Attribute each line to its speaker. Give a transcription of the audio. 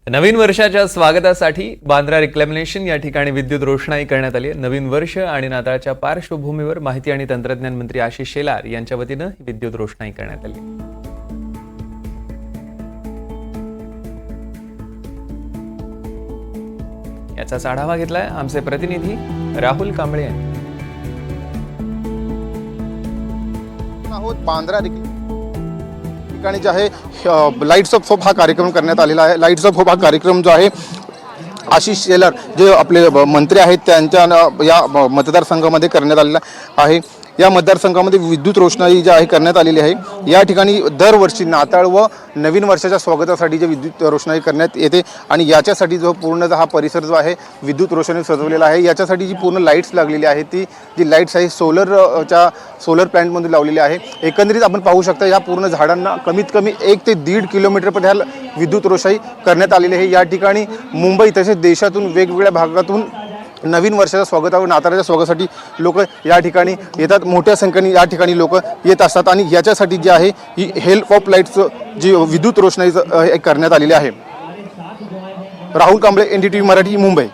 Speaker 1: नवीन वर्षाच्या स्वागतासाठी बांद्रा रिक्लेमिनेशन या ठिकाणी विद्युत रोषणाई करण्यात आली आहे। नवीन वर्ष आणि नाताळच्या पार्श्वभूमीवर माहिती आणि तंत्रज्ञान मंत्री आशिष शेलार यांच्या वतीने विद्युत रोषणाई करण्यात आली। याचा आढावा घेतलाय आमचे प्रतिनिधी राहुल कांबळे यांनी।
Speaker 2: बांद्रा ठिकाणी जे आहे लाईट्स ऑफ होप हा कार्यक्रम करण्यात आलेला आहे। लाईट्स ऑफ होप हा कार्यक्रम जो आहे आशिष शेलार जे आपले मंत्री आहेत त्यांच्या या मतदारसंघामध्ये करण्यात आलेला आहे। या मतदारसंघामध्ये विद्युत रोषणाई जी आहे करण्यात आलेली आहे। या ठिकाणी दरवर्षी नाताळ व नवीन वर्षाच्या स्वागतासाठी जे विद्युत रोषणाई करण्यात येते आणि याच्यासाठी जो पूर्ण हा परिसर जो आहे विद्युत रोषणाई सजवलेला आहे। याच्यासाठी जी पूर्ण लाईट्स लागलेली आहे ती जी लाईट्स आहे सोलर प्लॅन्टमध्ये लावलेली आहे। एकंदरीत आपण पाहू शकता या पूर्ण झाडांना कमीत कमी 1 ते 1.5 किलोमीटरपर्यंत विद्युत रोषणाई करण्यात आलेली आहे। या ठिकाणी मुंबई तसेच देशातून वेगवेगळ्या भागातून नवीन वर्षाच्या स्वागतावर नाताळच्या स्वागतासाठी लोक या ठिकाणी येतात। मोठ्या संख्येने या ठिकाणी लोक येत असतात आणि याच्यासाठी जे आहे ही हेल्प ऑफ लाईट्सचं जी विद्युत रोषणाई करण्यात आलेली आहे। राहुल कांबळे, NDTV मराठी, मुंबई।